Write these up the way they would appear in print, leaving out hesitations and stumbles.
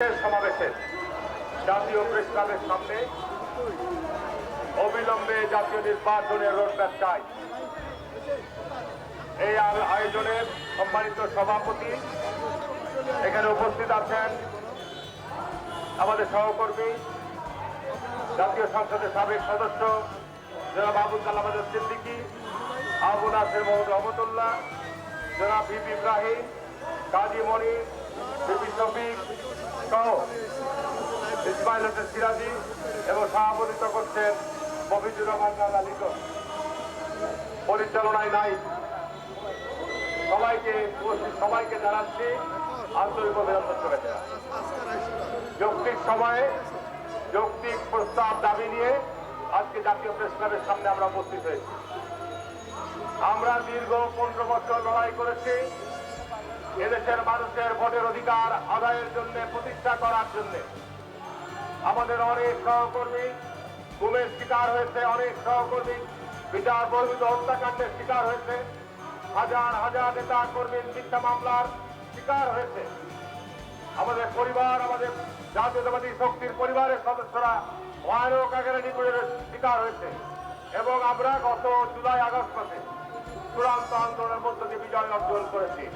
সমাবেশে জাতীয় প্রেস ক্লাবের সামনে অবিলম্বে জাতীয় নির্বাচনের রোডম্যাপ চাই। এই আয়োজনের সম্মানিত সভাপতি এখানে উপস্থিত আছেন আমাদের সহকর্মী জাতীয় সংসদের সাবেক সদস্য জনাব আবুল কালাম আজাদ সিদ্দিকী, আবু নাসের মোহাম্মদ রহমতুল্লাহ, জনাব বিবি ইব্রাহিম, কাজী মনির, বিবি শফিক সহ ইসমাইল হোসেন সিরাজি এবং সভাপতিত্ব করছেন মফিজুর রহমান রানা লিটন। পরিচালনায় নাই সবাইকে জানাচ্ছি আন্তরিক অভিনন্দন শুভেচ্ছা। যৌক্তিক সময়ে যৌক্তিক প্রস্তাব দাবি নিয়ে আজকে জাতীয় প্রেস ক্লাবের সামনে আমরা উপস্থিত হয়েছি। আমরা দীর্ঘ 15 বছর লড়াই করেছি এদেশের মানুষের ভোটের অধিকার আদায়ের জন্য, প্রতিষ্ঠা করার জন্য। আমাদের অনেক সহকর্মী গুমের শিকার হয়েছে, অনেক সহকর্মী বিচার বর্হিত হত্যাকাণ্ডের শিকার হয়েছে, হাজার হাজার নেতা কর্মীর মিথ্যা মামলার শিকার হয়েছে। আমাদের পরিবার, আমাদের জাতীয়তাবাদী শক্তির পরিবারের সদস্যরা ভয়ানক আকারে নিপীড়নের শিকার হয়েছে এবং আমরা গত জুলাই আগস্ট মাসে চূড়ান্ত আন্দোলনের মধ্য দিয়ে বিজয় অর্জন করেছি।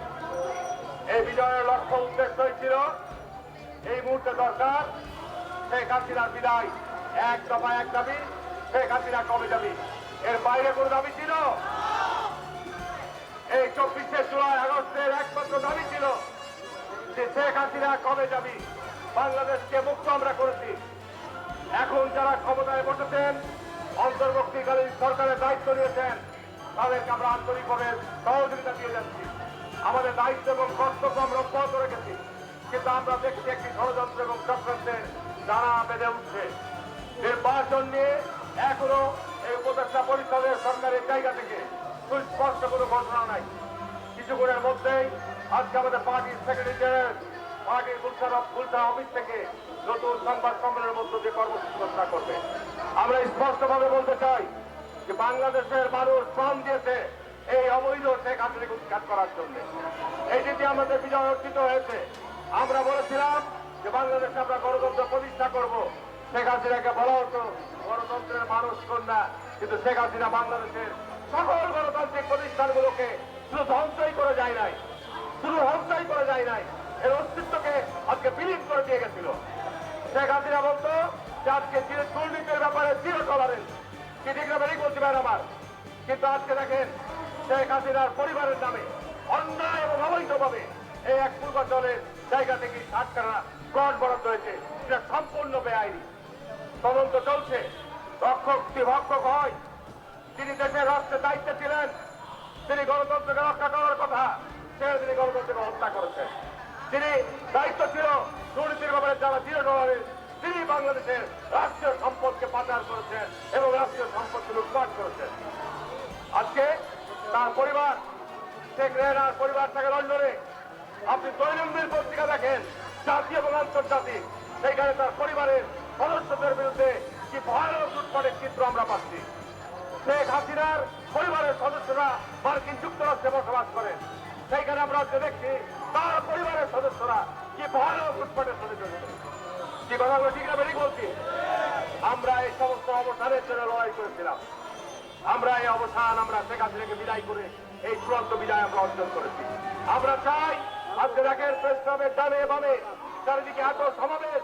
এই বিজয়ের লক্ষ্য উদ্দেশ্যই ছিল এই মুহূর্তে দরকার শেখ হাসিনার বিদায়। এক দফা এক দাবি, শেখ হাসিনা কবে যাবি, এর বাইরে কোন দাবি ছিল? এই 24শে জুলাই আগস্টের একমাত্র দাবি ছিল যে শেখ হাসিনা কবে যাবি। বাংলাদেশকে মুক্ত আমরা করেছি। এখন যারা ক্ষমতায় বসেছেন, অন্তর্বর্তীকালীন সরকারের দায়িত্ব নিয়েছেন, তাদেরকে আমরা আন্তরিকভাবে সহযোগিতা দিয়ে যাচ্ছি। আমাদের দায়িত্ব এবং কর্তব্য আমরা অব্যাহত রেখেছি, কিন্তু আমরা দেখছি একটি ষড়যন্ত্র এবং চক্রান্তের দানা বেঁধে উঠছে। নির্বাচন নিয়ে এখনো এই উপদেষ্টা পরিষদের সরকারের জায়গা থেকে সুস্পষ্ট কোনো ঘোষণা নাই। কিছুক্ষণের মধ্যেই আজকে আমাদের পার্টির সেক্রেটারি জেনারেল পার্টির গুলশান অফিস থেকে নতুন সংবাদ সম্মেলনের মধ্য দিয়ে কর্মসূচি ঘোষণা করবে। আমরা স্পষ্টভাবে বলতে চাই যে বাংলাদেশের মানুষ শ্রম দিয়েছে এই অবৈধ শেখ হাসিনাকে উৎখাত করার জন্য। এইটিতে আমাদের বিজয় অর্জিত হয়েছে। আমরা বলেছিলাম যে বাংলাদেশে আমরা গণতন্ত্র প্রতিষ্ঠা করব। শেখ হাসিনাকে বলা হতো গণতন্ত্রের মানুষ কন্যা, কিন্তু শেখ হাসিনা বাংলাদেশের সকল গণতান্ত্রিক প্রতিষ্ঠানগুলোকে শুধু ধ্বংসই করে যায় নাই, এর অস্তিত্বকে আজকে বিলীন করে দিয়ে গেছিল। শেখ হাসিনা বলতো যে আজকে দুর্নীতির ব্যাপারে জিরো টলারেন্স, কি ঠিক না বেরিয়ে বলছি ভাই আমার। কিন্তু আজকে দেখেন শেখ হাসিনার পরিবারের নামে অন্যায় এবং অবৈধভাবে এই এক পূর্বাঞ্চলের জায়গা থেকে 60 টাকা প্লট বরাদ্দ হয়েছে, সেটা সম্পূর্ণ বেআইনি। তদন্ত চলছে। ভক্ষক হয় তিনি দেশের রাষ্ট্রের দায়িত্বে ছিলেন, তিনি গণতন্ত্রকে রক্ষা করার কথা, তিনি গণতন্ত্রকে হত্যা করেছেন। তিনি দায়িত্ব ছিল দুর্নীতির ব্যাপারে যারা জিরো টলারেন্স, তিনি বাংলাদেশের রাষ্ট্রীয় সম্পদকে পাচার করেছেন এবং রাষ্ট্রীয় সম্পদকে লুটপাট করেছেন। আজকে তার পরিবার, শেখ রেহানার পরিবার থাকে লন্ডনে। আপনি দৈনন্দিন পত্রিকা দেখেন, জাতীয় এবং আন্তর্জাতিক, সেইখানে তার পরিবারের সদস্যদের বিরুদ্ধে কি ভয়ানক লুটপাটের চিত্র আমরা পাচ্ছি। শেখ হাসিনার পরিবারের সদস্যরা মার্কিন যুক্তরাষ্ট্রে বসবাস করেন, সেইখানে আমরা দেখছি তার পরিবারের সদস্যরা কি ভয়ানক লুটপাটের সাথে জড়িত। কি কথাগুলো ঠিক না বেরিয়ে বলছি? আমরা এই সমস্ত অবসানের জন্য লড়াই করেছিলাম। আমরা এই অবসান, আমরা শেখ হাসিনাকে বিদায় করে এই চূড়ান্ত বিদায় আমরা অর্জন করেছি। আমরা চাই আজকে দেখেন প্রেস ক্লাবের ডানে বামে চারিদিকে এত সমাবেশ,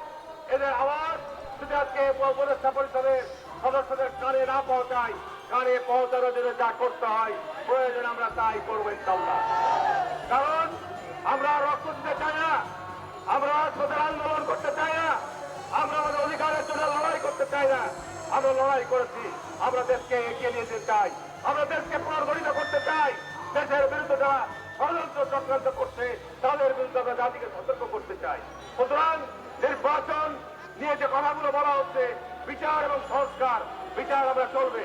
এদের আওয়াজ যদি আজকে উপদেষ্টা পরিষদের সদস্যদের কানে না পৌঁছায়, কানে পৌঁছানোর জন্য যা করতে হয় প্রয়োজন আমরা তাই করবো ইনশাআল্লাহ। কারণ আমরা রক্ত দিতে চাই না, আমরা রাজপথের আন্দোলন করতে চাই না, আমরা আমাদের অধিকারের জন্য লড়াই করতে চাই না। আমরা লড়াই করেছি, আমরা দেশকে এগিয়ে নিয়ে যেতে চাই, আমরা দেশকে পুনর্গঠিত করতে চাই। দেশের বিরুদ্ধে যারা ষড়যন্ত্র চক্রান্ত করছে তাদের বিরুদ্ধে আমরা জাতিকে সতর্ক করতে চাই। সুতরাং নির্বাচন নিয়ে যে কথাগুলো বলা হচ্ছে, বিচার এবং সংস্কার, বিচার আমরা চলবে।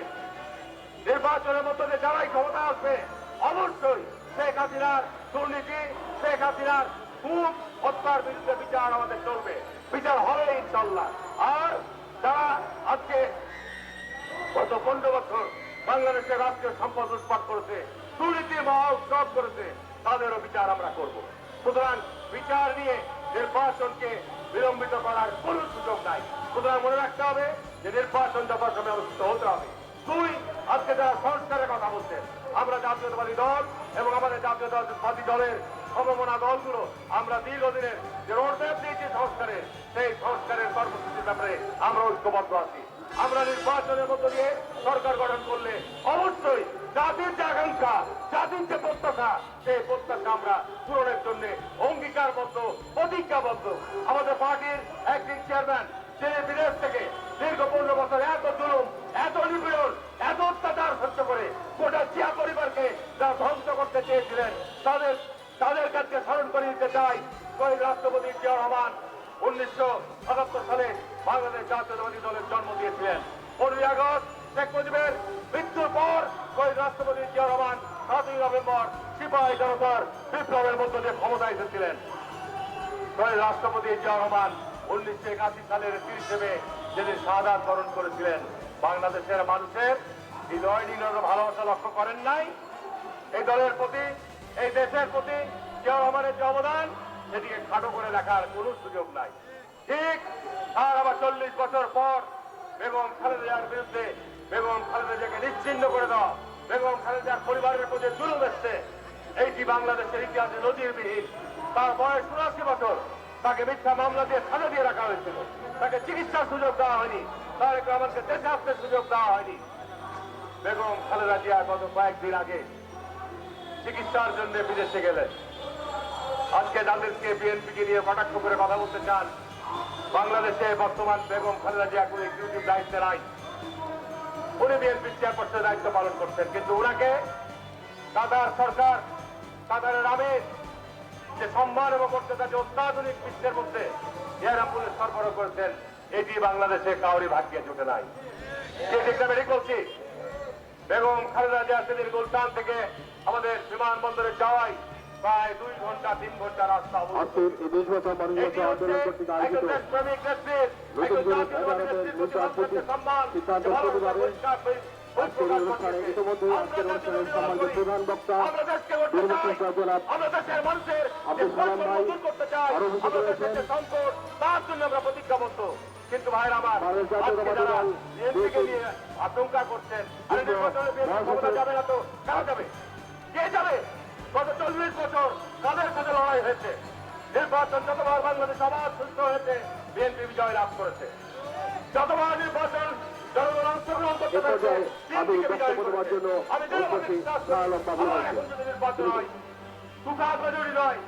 নির্বাচনের মধ্যে যে যারাই ক্ষমতা আসবে অবশ্যই শেখ হাসিনার দুর্নীতি, শেখ হাসিনার খুব হত্যার বিরুদ্ধে বিচার আমাদের চলবে, বিচার হবে ইনশাল্লাহ। আর যারা আজকে গত 15 বছর বাংলাদেশের রাষ্ট্রীয় সম্পদ লুটপাট করেছে, দুর্নীতির মহোৎসব করেছে, তাদেরও বিচার আমরা করব। সুতরাং বিচার নিয়ে নির্বাচনকে বিলম্বিত করার কোন সুযোগ নাই। সুতরাং মনে রাখতে হবে যে নির্বাচন যথাসময়ে অনুষ্ঠিত হতে হবে। দুই, আজকে যারা সংস্কারের কথা বলছেন, আমরা জাতীয়তাবাদী দল এবং আমাদের জাতীয়তাবাদী দলের সমমনা দলগুলো আমরা দীর্ঘদিনের যে রোডম্যাপ দিয়েছি সংস্কারের, সেই সংস্কারের কর্মসূচির ব্যাপারে আমরা ঐক্যবদ্ধ আছি। আমরা নির্বাচনের মধ্য দিয়ে সরকার গঠন করলে অবশ্যই জাতির যে আকাঙ্ক্ষা, জাতির যে প্রত্যাশা, সেই প্রত্যাশা আমরা পূরণের জন্য অঙ্গীকারবদ্ধ, প্রতিজ্ঞাবদ্ধ। আমাদের পার্টির অ্যাক্টিং চেয়ারম্যান তিনি বিদেশ থেকে দীর্ঘ 15 বছর এত জুলুম, এত নিপীড়ন, এত অত্যাচার সহ্য করে গোটা জিয়া পরিবারকে যারা ধ্বংস করতে চেয়েছিলেন, তাদের কাছে স্মরণ করে দিতে চাই শহীদ রাষ্ট্রপতি জিয়া রহমান 1977 সালে বাংলাদেশ জাতীয়তাবাদী দলের জন্ম দিয়েছিলেন। 15 আগস্ট শেখ মুজিবের মৃত্যুর পর শহীদ রাষ্ট্রপতি জিয়া রহমান 7ই নভেম্বর সিপাহী জনতার বিপ্লবের মধ্য দিয়ে ক্ষমতায় এসেছিলেন। শহীদ রাষ্ট্রপতি জিয়া রহমান 1981 সালের 30 মে যেদিন শাহাদাত বরণ করেছিলেন, বাংলাদেশের মানুষের হৃদয় নির্ণয় ভালোবাসা লক্ষ্য করেন নাই। এই দলের প্রতি, এই দেশের প্রতি জিয়া রহমানের যে অবদান, সেটিকে খাটো করে দেখার কোন সুযোগ নাই। ঠিক আর আবার 40 বছর পর বেগম খালেদা জিয়ার বিরুদ্ধে, বেগম খালেদা জিয়াকে নিশ্চিহ্ন করে দেওয়া, বেগম খালেদা জিয়ার পরিবারের প্রতি জুলুম এসছে, এইটি বাংলাদেশের ইতিহাসে নজিরবিহীন। তার বয়স 79 বছর, তাকে মিথ্যা মামলা দিয়ে সাজা দিয়ে রাখা হয়েছিল, তাকে চিকিৎসার সুযোগ দেওয়া হয়নি, তারেক রহমানকে দেশে আসতে সুযোগ দেওয়া হয়নি। বেগম খালেদা জিয়া গত কয়েকদিন আগে চিকিৎসার জন্য বিদেশে গেলেন। আজকে যাদেরকে বিএনপিকে নিয়ে কটাক্ষ করে কথা বলতে চান, বাংলাদেশে বর্তমান বেগম খালেদা জিয়া কোনো এক্সিকিউটিভ দায়িত্বে নাই। উনি বিএনপির চেয়ারপারসনের দায়িত্ব পালন করছেন, কিন্তু ওনাকে কাতার সরকার, কাতারের আমির যে সম্মান এবং মর্যাদা, যে অত্যাধুনিক বিশ্বের মধ্যে এয়ার অ্যাম্বুলেন্স সরবরাহ করেছেন, এটি বাংলাদেশে কাউরি ভাগ্যে জুটে নাই। ঠিক বলছি, বেগম খালেদা জিয়া সেদিন গুলশান থেকে আমাদের বিমানবন্দরে যাওয়াই প্রায় 2 ঘন্টা 3 ঘন্টা রাস্তা প্রতিজ্ঞাবদ্ধ। কিন্তু ভাইয়ের আমার আশঙ্কা করছেন ক্ষমতা যাবে না, তো কেন যাবে? কে যাবে? গত 40 বছর কাদের সাথে লড়াই হয়েছে, নির্বাচন যতবার বাংলাদেশ আবার সুস্থ হয়েছে, বিএনপি বিজয় লাভ করেছে। যতবার নির্বাচন জনগণ অংশগ্রহণ করতে পেরেছে, বিএনপিকে বিজয় করেছে। আমি নির্বাচন হয় তুষার মেজরি নয়,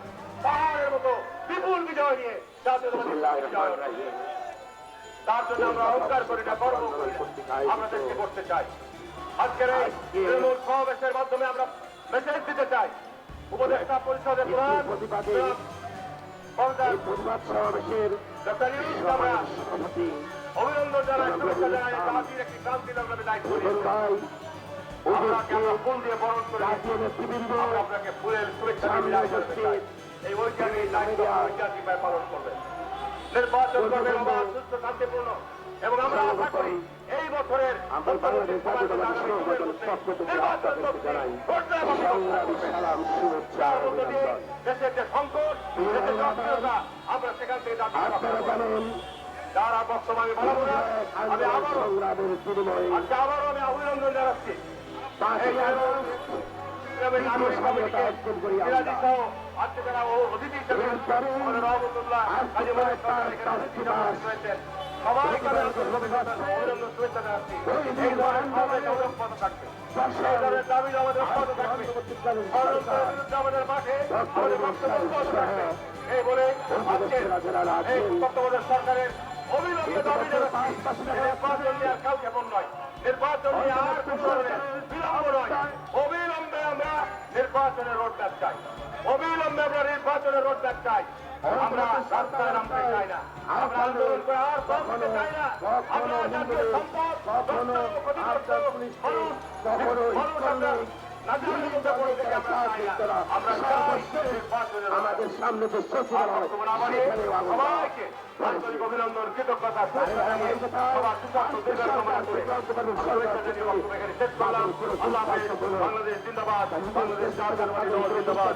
পাহাড়ের মতো বিপুল বিজয় নিয়ে জাতীয়তাবাদী বিজয় হয়। তার জন্য আমরা অহংকার করি না, গর্ব করি, আমরা দেশকে করতে চাই। আজকের এই তৃণমূল সমাবেশের মাধ্যমে আমরা মেসেজ দিতে চাই, উপদেষ্টা পরিষদের প্রধান অভিনন্দন জানাই, শুভেচ্ছা জানাই। জাতির একটি ক্রান্তি লগ্নে দায়িত্ব আপনাকে আমরা ফুল দিয়ে বরণ করে আমরা আপনাকে ফুলের শুভেচ্ছা দিয়ে বিদায় করতে চাই। এই ঐতিহাসিক দায়িত্ব ঐতিহাসিকভাবে পালন করবেন। নির্বাচন করবেন অবাধ, সুস্থ, শান্তিপূর্ণ, এবং আমরা আশা করি এই বছরের দেশের যে সংকট, দেশের অস্থিরতা, আমরা সেখান থেকে যারা বর্তমানে ভালো না, আমি আবারও আমি অভিনন্দন জানাচ্ছি আজকে যারা অতিথি হিসেবে আমাদের রহমতুল্লাহ সবাইকে অভিনন্দন শুভেচ্ছা জানাচ্ছি। এই ধরনের সমাবেশ অব্যাহত থাকবে, এই ধরনের দাবি আমাদের অব্যাহত থাকবে, বিরুদ্ধে আমাদের মাঠে আমাদের বক্তব্য অব্যাহত থাকবে। এই বলে আজকে এই তত্ত্বাবধায়ক সরকারের অবিলম্বে দাবি জানাচ্ছি, নির্বাচন নিয়ে আর কাউকে মন নয়, নির্বাচন নিয়ে আর কোন ধরনের বিলম্ব নয়, অবিলম্বে আমরা নির্বাচনের রোডম্যাপ চাই, অবিলম্বে আমরা নির্বাচনের রোডম্যাপ চাই। আমরা রাস্তায় নামতে চাই না, আমরা আন্দোলন করে আর করতে চাই না। আমরা জাতীয় সম্পদ আমাদের সামনে যে সবাইকে আন্তরিক অভিনন্দন, কৃতজ্ঞতা, বাংলাদেশ জিন্দাবাদ, বাংলাদেশ জাতীয়তাবাদী দল জিন্দাবাদ।